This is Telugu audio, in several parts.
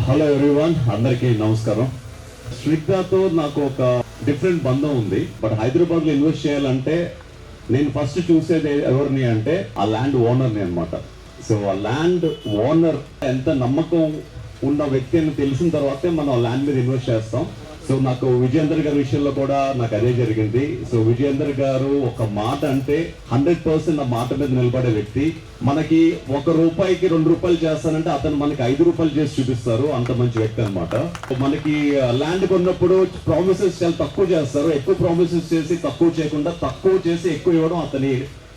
హలో ఎవ్రీవన్, అందరికీ నమస్కారం. స్నిగ్ధతో నాకు ఒక డిఫరెంట్ బంధం ఉంది. బట్ హైదరాబాద్లో ఇన్వెస్ట్ చేయాలంటే నేను ఫస్ట్ చూసేది ఎవరిని అంటే ఆ ల్యాండ్ ఓనర్ని అనమాట. సో ఆ ల్యాండ్ ఓనర్ ఎంత నమ్మకం ఉన్న వ్యక్తి అని తెలిసిన తర్వాతే మనం ఆ ల్యాండ్ మీద ఇన్వెస్ట్ చేస్తాం. సో నాకు విజయేందర్ గారి విషయంలో కూడా నాకు అదే జరిగింది. సో విజయేందర్ గారు ఒక మాట అంటే 100% ఆ మాట మీద నిలబడే వ్యక్తి. మనకి ₹1కి ₹2 చేస్తానంటే అతను మనకి ₹5 చేసి చూపిస్తారు. అంత మంచి వ్యక్తి అనమాట. మనకి ల్యాండ్ కొన్నప్పుడు ప్రామిసెస్ చాలా తక్కువ చేస్తారు. ఎక్కువ ప్రామిసెస్ చేసి తక్కువ చేయకుండా తక్కువ చేసి ఎక్కువ ఇవ్వడం అతని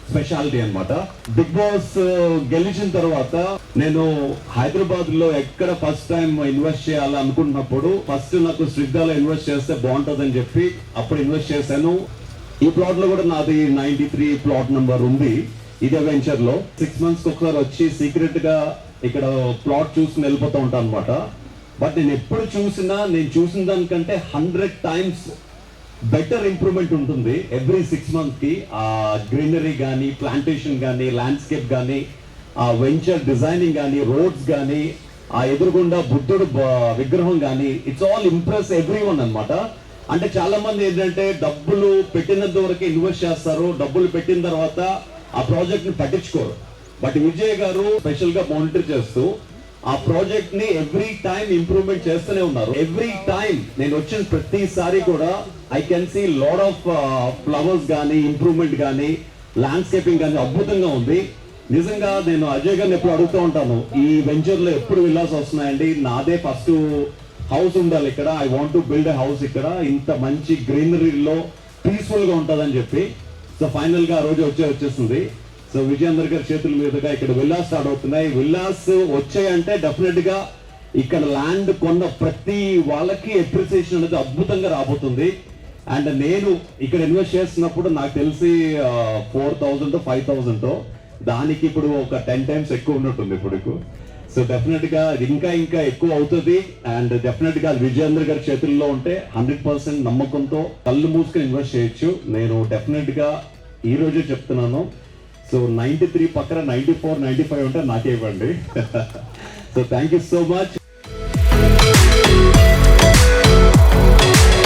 స్పెషాలిటీ అనమాట. బిగ్ బాస్ గెలిచిన తర్వాత నేను హైదరాబాద్ లో ఎక్కడ ఫస్ట్ టైం ఇన్వెస్ట్ చేయాలి అనుకున్నప్పుడు ఫస్ట్ నాకు స్నిగ్ధాలో ఇన్వెస్ట్ చేస్తే బాగుంటుందని చెప్పి అప్పుడు ఇన్వెస్ట్ చేశాను. ఈ ప్లాట్ లో కూడా నాది 93 ప్లాట్ నెంబర్ ఉంది. ఇదే వెంచర్ లో 6 months ఒకసారి వచ్చి సీక్రెట్ గా ఇక్కడ ప్లాట్ చూసుకుని వెళ్ళిపోతూ ఉంటాను అనమాట. బట్ నేను ఎప్పుడు చూసినా నేను చూసిన దానికంటే 100 times బెటర్ ఇంప్రూవ్మెంట్ ఉంటుంది ఎవ్రీ 6 months కి. ఆ గ్రీనరీ కానీ, ప్లాంటేషన్ కానీ, ల్యాండ్స్కేప్ కానీ, ఆ వెంచర్ డిజైనింగ్ కానీ, రోడ్స్ కానీ, ఆ ఎదురుగుండా బుద్ధుడు విగ్రహం కానీ, it's all impress every one అనమాట. అంటే చాలా మంది ఏంటంటే డబ్బులు పెట్టినంత వరకు ఇన్వెస్ట్ చేస్తారు, డబ్బులు పెట్టిన తర్వాత ఆ ప్రాజెక్ట్ ని పట్టించుకోరు. బట్ విజయ్ గారు స్పెషల్ గా మానిటర్ చేస్తూ ఆ ప్రాజెక్ట్ ని ఎవ్రీ టైం ఇంప్రూవ్మెంట్ చేస్తూనే ఉన్నారు. ఎవ్రీ టైం నేను వచ్చిన ప్రతిసారి కూడా I can see lot of flowers కానీ, ఇంప్రూవ్మెంట్ కానీ, ల్యాండ్స్కేపింగ్ కానీ అద్భుతంగా ఉంది. నిజంగా నేను అజయ్ గారిని ఎప్పుడు అడుగుతూ ఉంటాను, ఈ వెంచర్ లో ఎప్పుడు విల్లాస్ వస్తున్నాయండి, నాదే ఫస్ట్ హౌస్ ఉండాలి ఇక్కడ, I want to build a house ఇక్కడ, ఇంత మంచి గ్రీనరీలో పీస్ఫుల్ గా ఉంటుందని చెప్పి. సో ఫైనల్ గా ఆ రోజు వచ్చేస్తుంది. సో విజయేందర్ గారి చేతుల మీదుగా ఇక్కడ విల్లాస్ స్టార్ట్ అవుతున్నాయి. విల్లాస్ వచ్చాయంటే డెఫినెట్ గా ఇక్కడ ల్యాండ్ కొన్న ప్రతి వాళ్ళకి అప్రిసియేషన్ అనేది అద్భుతంగా రాబోతుంది. అండ్ నేను ఇక్కడ ఇన్వెస్ట్ చేస్తున్నప్పుడు నాకు తెలిసి 4,000 5,000 దానికి ఇప్పుడు ఒక 10 times ఎక్కువ ఉన్నట్టుంది ఇప్పుడు. సో డెఫినెట్ గా ఇంకా ఇంకా ఎక్కువ అవుతుంది. అండ్ డెఫినెట్ గా విజయేందర్ గారి చేతుల్లో ఉంటే 100% నమ్మకంతో కళ్ళు మూసుకొని ఇన్వెస్ట్ చేయొచ్చు. నేను డెఫినెట్ గా ఈ రోజే చెప్తున్నాను. సో 93 పక్కన 94 95 ఉంటే నాకే ఇవ్వండి. So thank you so much.